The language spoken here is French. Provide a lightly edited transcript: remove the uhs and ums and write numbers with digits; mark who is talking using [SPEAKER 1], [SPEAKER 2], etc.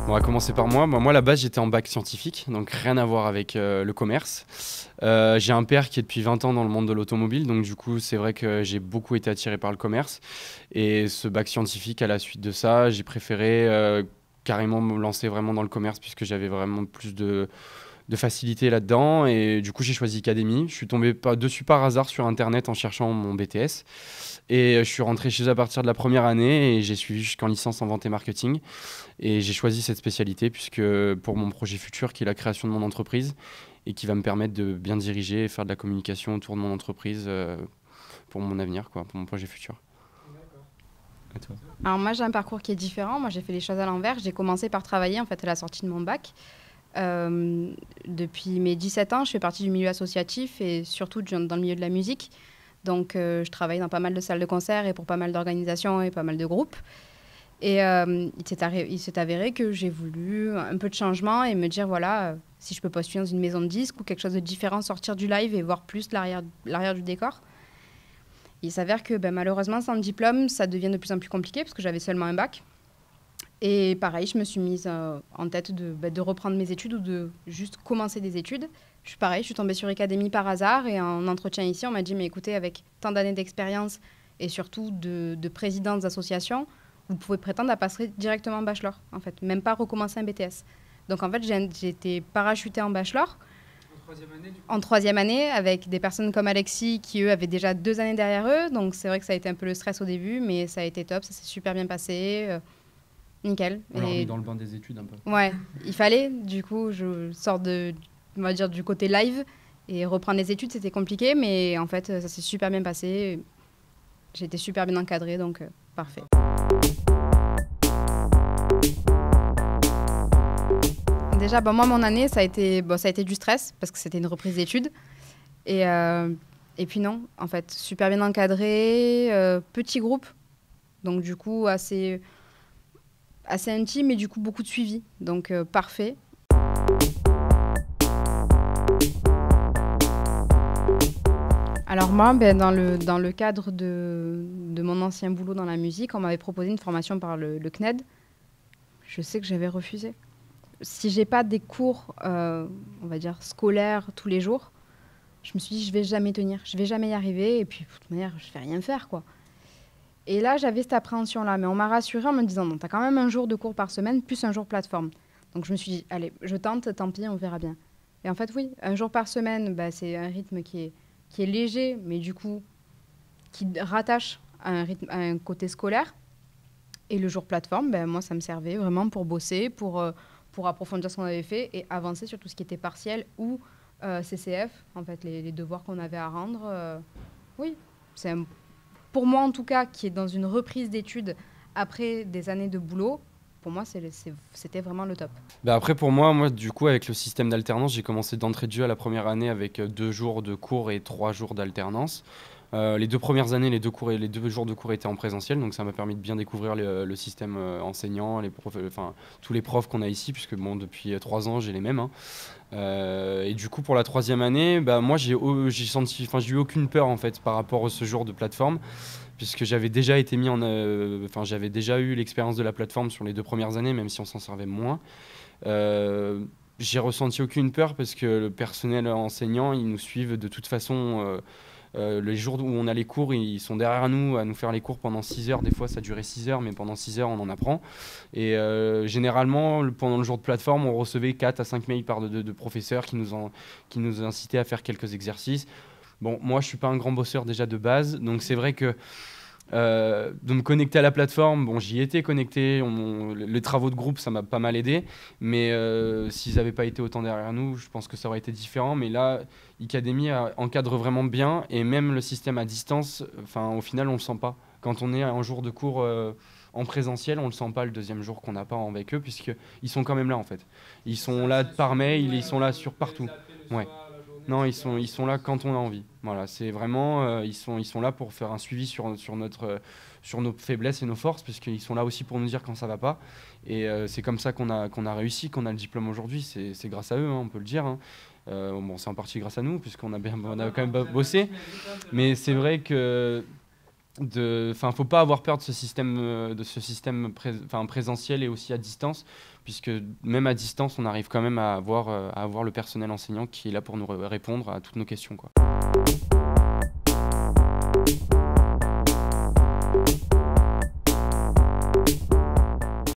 [SPEAKER 1] On va commencer par moi. Moi, à la base, j'étais en bac scientifique, donc rien à voir avec le commerce. J'ai un père qui est depuis 20 ans dans le monde de l'automobile, donc du coup, c'est vrai que j'ai beaucoup été attiré par le commerce. Et ce bac scientifique, à la suite de ça, j'ai préféré carrément me lancer vraiment dans le commerce, puisque j'avais vraiment plus de facilité là-dedans. Et du coup, j'ai choisi Académie. Je suis tombé dessus par hasard sur Internet en cherchant mon BTS. Et je suis rentré chez eux à partir de la première année et j'ai suivi jusqu'en licence en vente et marketing. Et j'ai choisi cette spécialité puisque pour mon projet futur, qui est la création de mon entreprise et qui va me permettre de bien diriger et faire de la communication autour de mon entreprise pour mon avenir, quoi, pour mon projet futur. Et toi ?
[SPEAKER 2] Alors moi j'ai un parcours qui est différent, moi j'ai fait les choses à l'envers, j'ai commencé par travailler en fait à la sortie de mon bac. Depuis mes 17 ans, je fais partie du milieu associatif et surtout dans le milieu de la musique. Donc je travaille dans pas mal de salles de concert et pour pas mal d'organisations et pas mal de groupes. Et il s'est avéré que j'ai voulu un peu de changement et me dire voilà, si je peux postuler dans une maison de disques ou quelque chose de différent, sortir du live et voir plus l'arrière du décor. Il s'avère que malheureusement, sans diplôme, ça devient de plus en plus compliqué parce que j'avais seulement un bac. Et pareil, je me suis mise en tête de reprendre mes études ou de juste commencer des études. Je suis tombée sur Académie par hasard et en entretien ici, on m'a dit mais écoutez, avec tant d'années d'expérience et surtout de présidence d'association, vous pouvez prétendre à passer directement en bachelor, en fait, même pas recommencer un BTS. Donc en fait, j'ai été parachutée en bachelor. En troisième année, avec des personnes comme Alexis qui, eux, avaient déjà 2 années derrière eux. Donc c'est vrai que ça a été un peu le stress au début, mais ça a été top, ça s'est super bien passé. Nickel.
[SPEAKER 1] On l'a remis dans le bain des études un peu.
[SPEAKER 2] Ouais, il fallait. Du coup, je sors on va dire, du côté live et reprendre les études, c'était compliqué, mais en fait, ça s'est super bien passé. J'ai été super bien encadrée, donc parfait. Déjà, moi, mon année, ça a été du stress parce que c'était une reprise d'études. Et puis non, en fait, super bien encadré, petit groupe. Donc du coup, assez intime et du coup, beaucoup de suivi. Donc parfait. Alors moi, dans le cadre de mon ancien boulot dans la musique, on m'avait proposé une formation par le CNED. Je sais que j'avais refusé. Si j'ai pas des cours, on va dire, scolaires tous les jours, je me suis dit, je vais jamais tenir, je vais jamais y arriver. Et puis, de toute manière, je vais rien faire, quoi. Et là, j'avais cette appréhension-là. Mais on m'a rassurée en me disant, non, tu as quand même un jour de cours par semaine, plus un jour plateforme. Donc, je me suis dit, allez, je tente, tant pis, on verra bien. Et en fait, oui, un jour par semaine, c'est un rythme qui est léger, mais du coup, qui rattache à un côté scolaire. Et le jour plateforme, moi, ça me servait vraiment pour bosser, pour approfondir ce qu'on avait fait et avancer sur tout ce qui était partiel ou CCF, en fait, les devoirs qu'on avait à rendre. Oui, pour moi, en tout cas, qui est dans une reprise d'études après des années de boulot, pour moi, c'était vraiment le top.
[SPEAKER 1] Après, pour moi, du coup, avec le système d'alternance, j'ai commencé d'entrée de jeu à la première année avec 2 jours de cours et 3 jours d'alternance. Les 2 premières années, les 2 jours de cours étaient en présentiel, donc ça m'a permis de bien découvrir le système enseignant, tous les profs qu'on a ici, puisque depuis 3 ans, j'ai les mêmes. Et du coup, pour la 3e année, moi, j'ai eu aucune peur en fait par rapport à ce genre de plateforme, puisque j'avais déjà été j'avais déjà eu l'expérience de la plateforme sur les 2 premières années, même si on s'en servait moins. J'ai ressenti aucune peur parce que le personnel enseignant, ils nous suivent de toute façon. Les jours où on a les cours, ils sont derrière nous à nous faire les cours pendant 6 heures. Des fois, ça durait 6 heures, mais pendant 6 heures, on en apprend. Et généralement, pendant le jour de plateforme, on recevait 4 à 5 mails de professeurs qui nous incitaient à faire quelques exercices. Bon, moi, je ne suis pas un grand bosseur déjà de base, donc c'est vrai que de me connecter à la plateforme, j'y étais connecté, les travaux de groupe, ça m'a pas mal aidé, mais s'ils n'avaient pas été autant derrière nous, je pense que ça aurait été différent. Mais là, Académie encadre vraiment bien, et même le système à distance, au final, on le sent pas. Quand on est à un jour de cours en présentiel, on le sent pas le 2e jour qu'on n'a pas avec eux, puisqu'ils sont quand même là en fait. Ils sont là par mail, ils sont là sur partout. Ouais. Non, ils sont là quand on a envie. Voilà, c'est vraiment, ils sont là pour faire un suivi sur nos faiblesses et nos forces, puisqu'ils sont là aussi pour nous dire quand ça va pas. Et c'est comme ça qu'on a réussi, qu'on a le diplôme aujourd'hui. C'est grâce à eux, on peut le dire. Bon, c'est en partie grâce à nous, puisqu'on a, on a quand même bossé. Mais c'est vrai que faut pas avoir peur de ce système présentiel et aussi à distance, puisque même à distance, on arrive quand même à avoir le personnel enseignant qui est là pour nous répondre à toutes nos questions, quoi.